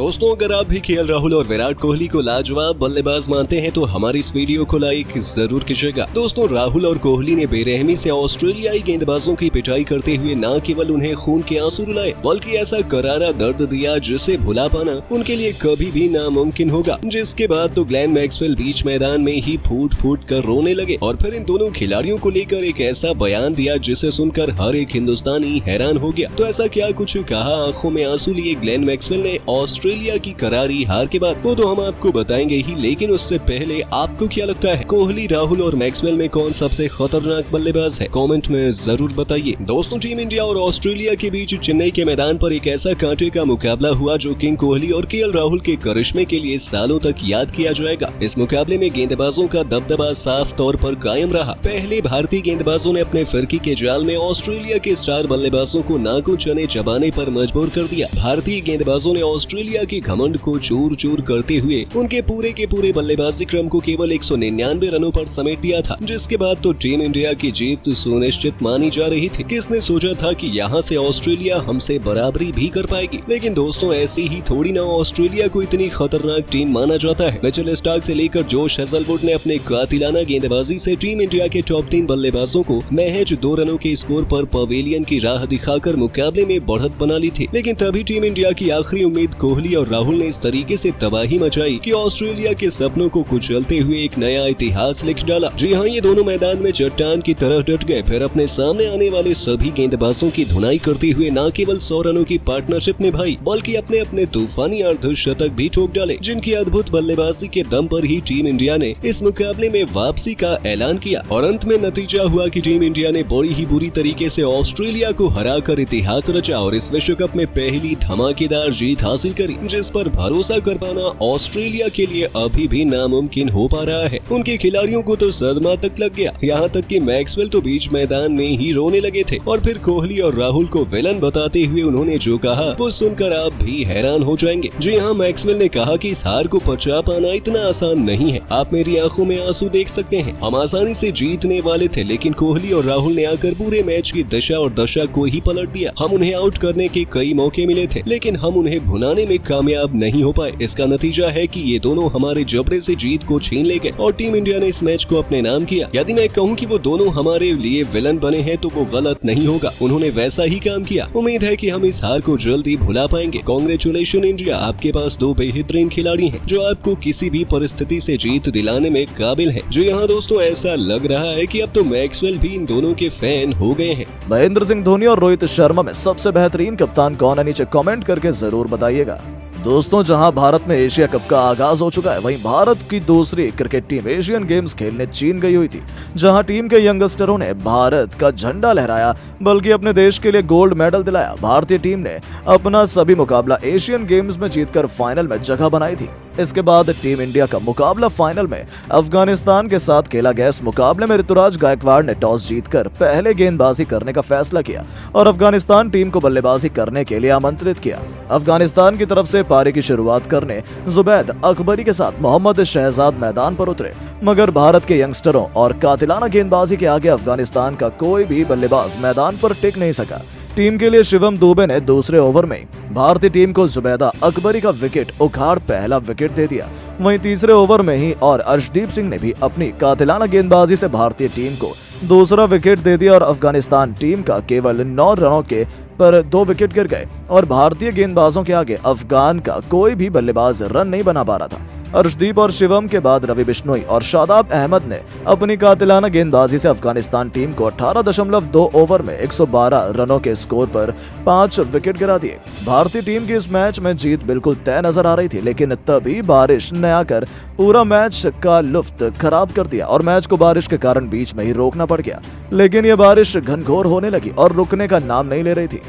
दोस्तों, अगर आप भी केएल राहुल और विराट कोहली को लाजवाब बल्लेबाज मानते हैं तो हमारी इस वीडियो को लाइक जरूर कीजिएगा। दोस्तों, राहुल और कोहली ने बेरहमी से ऑस्ट्रेलियाई गेंदबाजों की पिटाई करते हुए न केवल उन्हें खून के आंसू रुलाए बल्कि ऐसा करारा दर्द दिया जिसे भुला पाना उनके लिए कभी भी नामुमकिन होगा। जिसके बाद तो ग्लेन मैक्सवेल बीच मैदान में ही फूट फूट कर रोने लगे और फिर इन दोनों खिलाड़ियों को लेकर एक ऐसा बयान दिया जिसे सुनकर हर एक हिंदुस्तानी हैरान हो गया। तो ऐसा क्या कुछ कहा आंखों में आंसू लिए ग्लेन मैक्सवेल ने ऑस्ट्रेलिया की करारी हार के बाद, वो तो हम आपको बताएंगे ही, लेकिन उससे पहले आपको क्या लगता है कोहली, राहुल और मैक्सवेल में कौन सबसे खतरनाक बल्लेबाज है? कमेंट में जरूर बताइए। दोस्तों, टीम इंडिया और ऑस्ट्रेलिया के बीच चेन्नई के मैदान पर एक ऐसा कांटे का मुकाबला हुआ जो किंग कोहली और केएल राहुल के करिश्मे के लिए सालों तक याद किया जाएगा। इस मुकाबले में गेंदबाजों का दबदबा साफ तौर पर कायम रहा। पहले भारतीय गेंदबाजों ने अपने फिरकी के जाल में ऑस्ट्रेलिया के स्टार बल्लेबाजों को नाको चने चबाने पर मजबूर कर दिया। भारतीय गेंदबाजों ने ऑस्ट्रेलिया के घमंड को चूर चूर करते हुए उनके पूरे के पूरे बल्लेबाजी क्रम को केवल 199 रनों पर समेट दिया था। जिसके बाद तो टीम इंडिया की जीत सुनिश्चित मानी जा रही थी। किसने सोचा था कि यहाँ से ऑस्ट्रेलिया हमसे बराबरी भी कर पाएगी? लेकिन दोस्तों, ऐसी ही थोड़ी ना ऑस्ट्रेलिया को इतनी खतरनाक टीम माना जाता है। मिचेल स्टार्क से लेकर जोश हेजलवुड ने अपने कातिलाना गेंदबाजी से टीम इंडिया के टॉप 3 बल्लेबाजों को महज 2 रनों के स्कोर पर पवेलियन की राह दिखाकर मुकाबले में बढ़त बना ली थी। लेकिन तभी टीम इंडिया की आखिरी उम्मीद कोहली और राहुल ने इस तरीके से तबाही मचाई कि ऑस्ट्रेलिया के सपनों को कुचलते हुए एक नया इतिहास लिख डाला। जी हाँ, ये दोनों मैदान में चट्टान की तरह डट गए। फिर अपने सामने आने वाले सभी गेंदबाजों की धुनाई करते हुए न केवल 100 रनों की पार्टनरशिप निभाई बल्कि अपने अपने तूफानी अर्धशतक भी ठोक डाले, जिनकी अद्भुत बल्लेबाजी के दम पर ही टीम इंडिया ने इस मुकाबले में वापसी का ऐलान किया। और अंत में नतीजा हुआ कि टीम इंडिया ने बड़ी ही बुरी तरीके से ऑस्ट्रेलिया को हराकर इतिहास रचा और इस विश्व कप में पहली धमाकेदार जीत हासिल करी, जिस पर भरोसा कर पाना ऑस्ट्रेलिया के लिए अभी भी नामुमकिन हो पा रहा है। उनके खिलाड़ियों को तो सदमा तक लग गया, यहाँ तक कि मैक्सवेल तो बीच मैदान में ही रोने लगे थे। और फिर कोहली और राहुल को विलन बताते हुए उन्होंने जो कहा वो सुनकर आप भी हैरान हो जाएंगे। जी हाँ, मैक्सवेल ने कहा कि इस हार को पचा पाना इतना आसान नहीं है। आप मेरी आंखों में आंसू देख सकते हैं। हम आसानी से जीतने वाले थे, लेकिन कोहली और राहुल ने आकर पूरे मैच की दिशा और दशा को ही पलट दिया। हम उन्हें आउट करने के कई मौके मिले थे, लेकिन हम उन्हें भुनाने में कामयाब नहीं हो पाए। इसका नतीजा है कि ये दोनों हमारे जबड़े से जीत को छीन ले गए और टीम इंडिया ने इस मैच को अपने नाम किया। यदि मैं कहूँ कि वो दोनों हमारे लिए विलन बने हैं तो वो गलत नहीं होगा। उन्होंने वैसा ही काम किया। उम्मीद है कि हम इस हार को जल्दी भुला पाएंगे। कांग्रेचुलेशन इंडिया, आपके पास 2 बेहतरीन खिलाड़ी हैं जो आपको किसी भी परिस्थिति से जीत दिलाने में काबिल हैं। जो यहाँ दोस्तों ऐसा लग रहा है कि अब तो मैक्सवेल भी इन दोनों के फैन हो गए हैं। महेंद्र सिंह धोनी और रोहित शर्मा में सबसे बेहतरीन कप्तान कौन है? नीचे कमेंट करके जरूर बताइएगा। दोस्तों, जहां भारत में एशिया कप का आगाज हो चुका है, वहीं भारत की दूसरी क्रिकेट टीम एशियन गेम्स खेलने चीन गई हुई थी, जहां टीम के यंगस्टरों ने भारत का झंडा लहराया बल्कि अपने देश के लिए गोल्ड मेडल दिलाया। भारतीय टीम ने अपना सभी मुकाबला एशियन गेम्स में जीतकर फाइनल में जगह बनाई थी। इसके बाद टीम इंडिया का मुकाबला फाइनल में अफगानिस्तान के साथ खेला गया। इस मुकाबले में ऋतुराज गायकवाड़ ने टॉस जीतकर पहले गेंदबाजी करने का फैसला किया और अफगानिस्तान टीम को बल्लेबाजी करने के लिए आमंत्रित किया। अफगानिस्तान की तरफ से पारी की शुरुआत करने जुबैद अकबरी के साथ मोहम्मद शहजाद मैदान पर उतरे, मगर भारत के यंगस्टरों और कातिलाना गेंदबाजी के आगे अफगानिस्तान का कोई भी बल्लेबाज मैदान पर टिक नहीं सका। टीम के लिए शिवम दुबे ने दूसरे ओवर में भारतीय टीम को जुबैदा अकबरी का विकेट उखाड़ पहला विकेट दे दिया। वहीं तीसरे ओवर में ही और अर्शदीप सिंह ने भी अपनी कातिलाना गेंदबाजी से भारतीय टीम को दूसरा विकेट दे दिया और अफगानिस्तान टीम का केवल 9 रनों के पर 2 विकेट गिर गए और भारतीय गेंदबाजों के आगे अफगान का कोई भी बल्लेबाज रन नहीं बना पा रहा था। अर्शदीप और शिवम के बाद रवि बिश्नोई और शादाब अहमद ने अपनी कातिलाना गेंदबाजी से अफगानिस्तान टीम को 18.2 ओवर में 112 रनों के स्कोर पर 5 विकेट गिरा दिए। भारतीय टीम की इस मैच में जीत बिल्कुल तय नजर आ रही थी, लेकिन तभी बारिश ने आकर पूरा मैच का लुत्फ खराब कर दिया और मैच को बारिश के कारण बीच में ही रोकना पड़ गया। लेकिन ये बारिश घनघोर होने लगी और रुकने का नाम नहीं ले रही थी।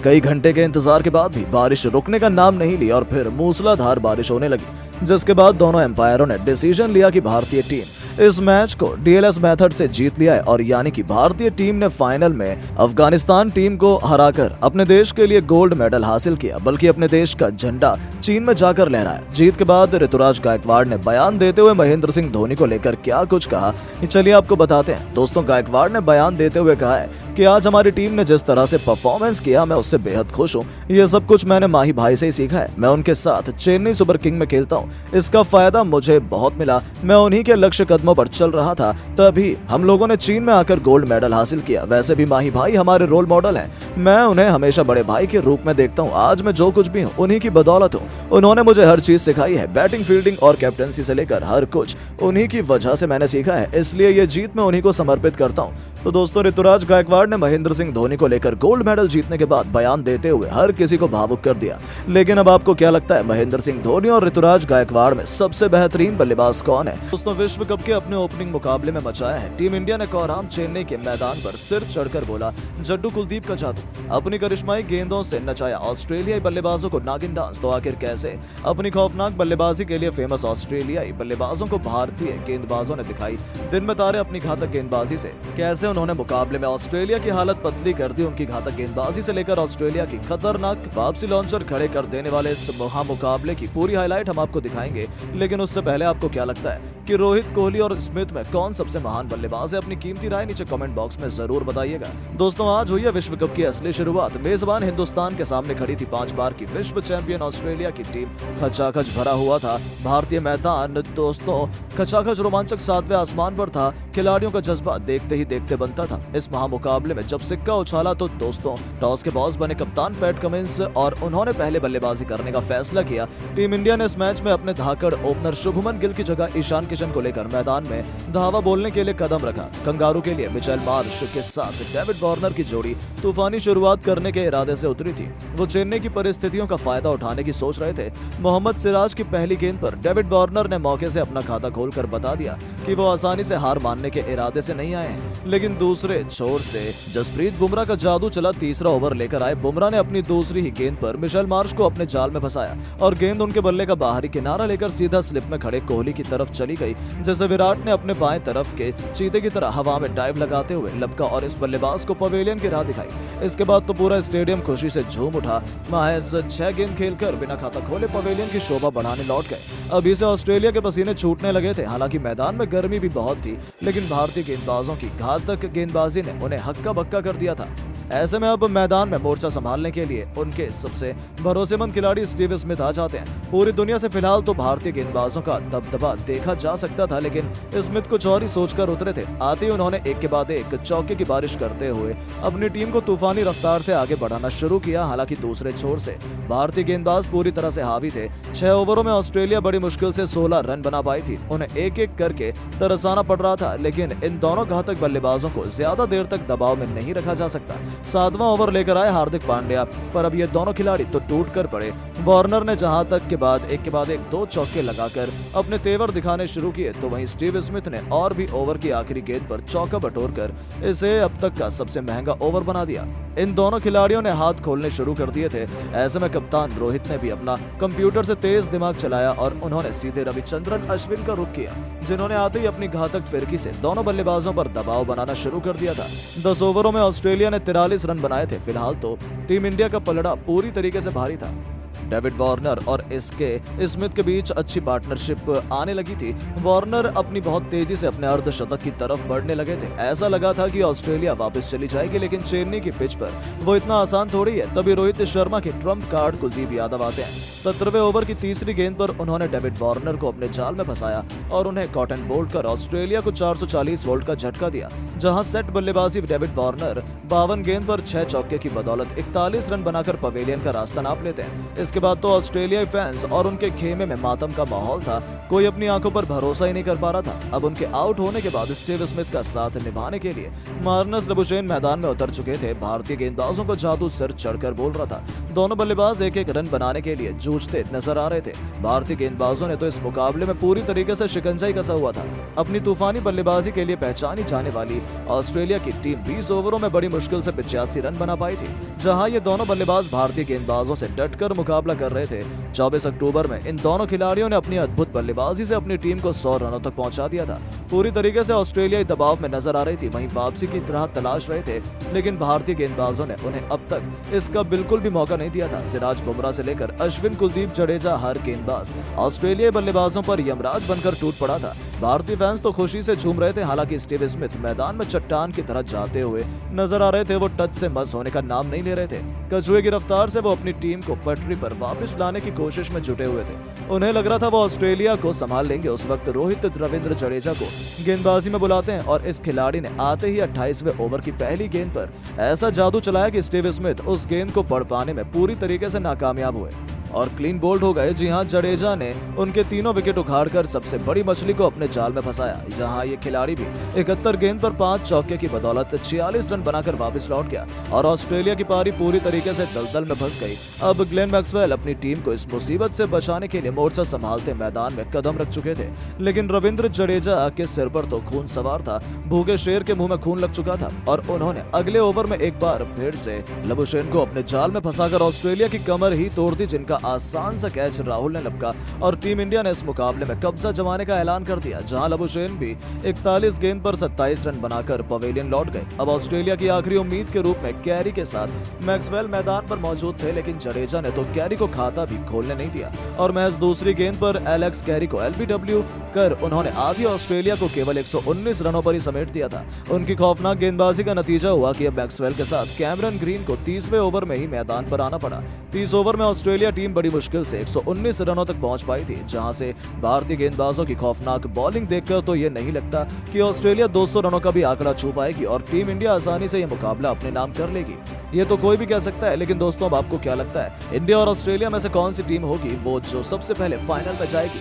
कई घंटे के इंतजार के बाद भी बारिश रुकने का नाम नहीं ली और फिर मूसलाधार बारिश होने लगी, जिसके बाद दोनों एम्पायरों ने डिसीजन लिया कि भारतीय टीम इस मैच को डीएलएस मेथड से जीत लिया है और यानी कि भारतीय टीम ने फाइनल में अफगानिस्तान टीम को हराकर अपने देश के लिए गोल्ड मेडल हासिल किया, बल्कि अपने देश का झंडा चीन में जाकर लहराया। जीत के बाद ऋतुराज गायकवाड़ ने बयान देते हुए महेंद्र सिंह धोनी को लेकर क्या कुछ कहा, चलिए आपको बताते हैं। दोस्तों, गायकवाड़ ने बयान देते हुए कहा है कि आज हमारी टीम ने जिस तरह से परफॉर्मेंस किया, मैं उससे बेहद खुश हूँ। ये सब कुछ मैंने माही भाई से ही सीखा है। मैं उनके साथ चेन्नई सुपर किंग में खेलता हूँ, इसका फायदा मुझे बहुत मिला। मैं उन्हीं के लक्ष्य कदमों पर चल रहा था, तभी हम लोगों ने चीन में आकर गोल्ड मेडल हासिल किया। वैसे भी माही भाई हमारे रोल मॉडल हैं, मैं उन्हें हमेशा बड़े भाई के रूप में देखता हूँ। आज मैं जो कुछ भी हूँ उन्हीं की बदौलत हूँ। उन्होंने मुझे हर चीज सिखाई है, बैटिंग, फील्डिंग और कैप्टनसी से लेकर हर कुछ उन्हीं की वजह से मैंने सीखा है, इसलिए ये जीत मैं उन्हीं को समर्पित करता हूँ। तो दोस्तों, ऋतुराज गायकवाड़ ने महेंद्र सिंह धोनी को लेकर गोल्ड मेडल जीतने के बाद बयान देते हुए हर किसी को भावुक कर दिया। लेकिन अब आपको क्या लगता है, महेंद्र सिंह धोनी और ऋतुराज गायकवाड़ में सबसे बेहतरीन बल्लेबाज कौन है? दोस्तों, विश्व कप के अपने ओपनिंग मुकाबले में मचाया है टीम इंडिया ने कोहराम। चेन्नई के मैदान पर सिर चढ़कर बोला जड्डू कुलदीप का जादू। अपनी करिश्माई गेंदों से नचाया ऑस्ट्रेलियाई बल्लेबाजों को नागिन डांस। तो आखिर कैसे? अपनी खौफनाक बल्लेबाजी के लिए फेमस ऑस्ट्रेलियाई बल्लेबाजों को भारतीय गेंदबाजों ने दिखाई दिन में तारे अपनी घातक गेंदबाजी से। कैसे उन्होंने मुकाबले में ऑस्ट्रेलिया की हालत पतली कर दी। उनकी घातक गेंदबाजी से लेकर ऑस्ट्रेलिया की खतरनाक वापसी लॉन्चर खड़े कर देने वाले इस मुकाबले की पूरी हाईलाइट हम आपको दिखाएंगे। लेकिन उससे पहले आपको क्या लगता है कि रोहित, कोहली और स्मिथ में कौन सबसे महान बल्लेबाज है? अपनी कीमती राय नीचे कमेंट बॉक्स में जरूर बताइएगा। दोस्तों, आज हुई है विश्व कप की असली शुरुआत। मेजबान हिंदुस्तान के सामने खड़ी थी 5 बार की विश्व चैंपियन ऑस्ट्रेलिया की टीम। खचाखच भरा हुआ था भारतीय मैदान। दोस्तों, खचाखच रोमांचक 7वें आसमान पर था। खिलाड़ियों का जज्बा देखते ही देखते बनता था। इस महामुकाबले में जब सिक्का उछाला तो दोस्तों, टॉस के बॉस बने कप्तान पैट कमिंस और उन्होंने पहले बल्लेबाजी करने का फैसला किया। टीम इंडिया ने इस मैच में अपने धाकड़ ओपनर शुभमन गिल की जगह ईशान किशन को लेकर मैदान में धावा बोलने के लिए कदम रखा। कंगारू के लिए मिचेल मार्श के साथ डेविड वार्नर की जोड़ी तूफानी शुरुआत करने के इरादे से उतरी थी। वो चेन्नई की परिस्थितियों का फायदा उठाने की सोच रहे थे। मोहम्मद सिराज की पहली गेंद पर डेविड वार्नर ने मौके से अपना खाता खोलकर बता दिया कि वो आसानी से हार मानने के इरादे से नहीं आए हैं। लेकिन दूसरे छोर से जसप्रीत बुमराह का जादू चला। तीसरा ओवर लेकर आए बुमराह ने अपनी दूसरी ही गेंद पर मिचेल मार्श को अपने जाल में फंसाया और गेंद उनके बल्ले का बाहरी किनारा लेकर सीधा स्लिप में खड़े कोहली की तरफ चली गई। जैसे विराट ने अपने बाएं तरफ के चीते की तरह हवा में डाइव लगाते हुए लपका और इस बल्लेबाज को पवेलियन की राह दिखाई। इसके बाद तो पूरा स्टेडियम खुशी से झूम उठा। महज 6 गेंद खेलकर बिना खाता खोले पवेलियन की शोभा बढ़ाने लौट गए। अभी से ऑस्ट्रेलिया के पसीने छूटने लगे थे। हालांकि मैदान में गर्मी भी बहुत थी, लेकिन भारतीय गेंदबाजों की घातक गेंदबाजी ने उन्हें हक्का बक्का कर दिया था। ऐसे में अब मैदान में मोर्चा संभालने के लिए उनके सबसे भरोसेमंद खिलाड़ी स्टीव स्मिथ आ जाते हैं। पूरी दुनिया से फिलहाल तो भारतीय गेंदबाजों का दबदबा देखा जा सकता था, लेकिन स्मिथ कुछ और ही सोचकर उतरे थे। आते ही उन्होंने एक के बाद एक चौके की बारिश करते हुए अपनी टीम को तूफानी रफ्तार से आगे बढ़ाना शुरू किया। हालांकि दूसरे छोर से भारतीय गेंदबाज पूरी तरह से हावी थे। 6 ओवरों में ऑस्ट्रेलिया बड़ी मुश्किल से 16 रन बना पाई थी। उन्हें एक एक करके तरसाना पड़ रहा था, लेकिन इन दोनों घातक बल्लेबाजों को ज्यादा देर तक दबाव में नहीं रखा जा सकता। 7वां ओवर लेकर आए हार्दिक पांड्या, पर अब ये दोनों खिलाड़ी तो टूट कर पड़े। वार्नर ने जहां तक के बाद एक 2 चौके लगाकर अपने तेवर दिखाने शुरू किए, तो वहीं स्टीव स्मिथ ने और भी ओवर की आखिरी गेंद पर चौका बटोरकर इसे अब तक का सबसे महंगा ओवर बना दिया। इन दोनों खिलाड़ियों ने हाथ खोलने शुरू कर दिए थे। ऐसे में कप्तान रोहित ने भी अपना कंप्यूटर से तेज दिमाग चलाया और उन्होंने सीधे रविचंद्रन अश्विन का रुख किया, जिन्होंने आते ही अपनी घातक फिरकी से दोनों बल्लेबाजों पर दबाव बनाना शुरू कर दिया था। 10 ओवरों में ऑस्ट्रेलिया ने 43 रन बनाए थे। फिलहाल तो टीम इंडिया का पलड़ा पूरी तरीके से भारी था। डेविड वार्नर और इसके स्मिथ के बीच अच्छी पार्टनरशिप आने लगी थी। वार्नर अपनी बहुत तेजी से अपने अर्धशतक की तरफ बढ़ने लगे थे। ऐसा लगा था कि ऑस्ट्रेलिया वापस चली जाएगी, लेकिन चेन्नई की पिच पर वो इतना आसान थोड़ी है। तभी रोहित शर्मा के ट्रम्प कार्ड कुलदीप यादव आते हैं। 17वें ओवर की तीसरी गेंद पर उन्होंने डेविड वार्नर को अपने जाल में फंसाया और उन्हें कॉटन बोल्ड कर ऑस्ट्रेलिया को 440 वोल्ट का झटका दिया। जहां सेट बल्लेबाजी डेविड वार्नर 52 गेंद पर 6 चौके की बदौलत 41 रन बनाकर पवेलियन का रास्ता नाप लेते हैं। इसके बाद तो ऑस्ट्रेलियाई फैंस और उनके खेमे में मातम का माहौल था। कोई अपनी आंखों पर भरोसा ही नहीं कर पा रहा था। अब उनके आउट होने के बाद स्टीव स्मिथ का साथ निभाने के लिए मार्नस लबुशेन मैदान में उतर चुके थे। भारतीय गेंदबाजों को जादू सिर चढ़कर बोल रहा था। दोनों बल्लेबाज एक एक रन बनाने के लिए जूझते नजर आ रहे थे। भारतीय गेंदबाजों ने तो इस मुकाबले में पूरी तरीके से शिकंजा ही कसा हुआ था। अपनी तूफानी बल्लेबाजी के लिए पहचानी जाने वाली ऑस्ट्रेलिया की टीम 20 ओवरों में बड़ी मुश्किल से 85 रन बना पाई थी। जहां ये दोनों बल्लेबाज भारतीय गेंदबाजों से डटकर मुकाबला मुकाबला कर रहे थे। 24 अक्टूबर में इन दोनों खिलाड़ियों ने अपनी अद्भुत बल्लेबाजी से अपनी टीम को 100 रनों तक पहुंचा दिया था। पूरी तरीके से ऑस्ट्रेलियाई दबाव में नजर आ रही थी, वहीं वापसी की तरह तलाश रहे थे, लेकिन भारतीय गेंदबाजों ने उन्हें अब तक इसका बिल्कुल भी मौका नहीं दिया था। सिराज बुमराह से लेकर अश्विन, कुलदीप, जडेजा हर गेंदबाज ऑस्ट्रेलियाई बल्लेबाजों पर यमराज बनकर टूट पड़ा था। भारतीय फैंस तो खुशी से झूम रहे थे, हालांकि स्टीव स्मिथ मैदान में चट्टान की तरह जाते हुए नजर आ रहे थे। वो टच से मस होने का नाम नहीं ले रहे थे। कछुए की रफ्तार से वो अपनी टीम को पटरी पर वापस लाने की कोशिश में जुटे हुए थे। उन्हें लग रहा था वो ऑस्ट्रेलिया को संभाल लेंगे। उस वक्त रोहित रविंद्र जडेजा को गेंदबाजी में बुलाते हैं और इस खिलाड़ी ने आते ही 28वें ओवर की पहली गेंद पर ऐसा जादू चलाया कि स्टीव स्मिथ उस गेंद को पढ़ पाने में पूरी तरीके से नाकामयाब हुए और क्लीन बोल्ड हो गए। जी हां, जडेजा ने उनके तीनों विकेट उखाड़कर सबसे बड़ी मछली को अपने जाल में फंसाया। जहां ये खिलाड़ी भी 71 गेंद पर 5 चौके की बदौलत 46 रन बनाकर वापस लौट गया और ऑस्ट्रेलिया की पारी पूरी तरीके से दलदल में फंस गई। अब ग्लेन मैक्सवेल अपनी टीम को इस मुसीबत से बचाने के लिए मोर्चा संभालते मैदान में कदम रख चुके थे, लेकिन रविंद्र जडेजा के सिर पर तो खून सवार था। भूखे शेर के मुंह में खून लग चुका था और उन्होंने अगले ओवर में एक बार फिर से लबुशेन को अपने जाल में फंसाकर ऑस्ट्रेलिया की कमर ही तोड़ दी, जिनका आसान सा कैच राहुल ने लपका और टीम इंडिया ने इस मुकाबले में कब्जा जमाने का ऐलान कर दिया। जहां लबुशेन भी 41 गेंद पर 27 रन बनाकर पवेलियन लौट गए। अब ऑस्ट्रेलिया की आखिरी उम्मीद के रूप में कैरी के साथ मैक्सवेल मैदान पर मौजूद थे, लेकिन जडेजा ने तो कैरी को खाता भी खोलने नहीं दिया और महज दूसरी गेंद पर एलेक्स कैरी को एलबीडब्ल्यू कर उन्होंने आधी ऑस्ट्रेलिया को केवल 119 रनों पर ही समेट दिया था। उनकी खौफनाक गेंदबाजी का नतीजा हुआ कि अब मैक्सवेल के साथ कैमरन ग्रीन को 30वें ओवर में ही मैदान पर आना पड़ा। 30 ओवर में ऑस्ट्रेलिया टीम बड़ी मुश्किल से 119 रनों तक पहुंच पाई थी। जहां से भारतीय गेंदबाजों की खौफनाक बॉलिंग देखकर तो ये नहीं लगता कि ऑस्ट्रेलिया 200 रनों का भी आंकड़ा छू पाएगी और टीम इंडिया आसानी से ये मुकाबला अपने नाम कर लेगी। ये तो कोई भी कह सकता है, लेकिन दोस्तों अब आपको क्या लगता है, इंडिया और ऑस्ट्रेलिया में से कौन सी टीम होगी वो जो सबसे पहले फाइनल में जाएगी?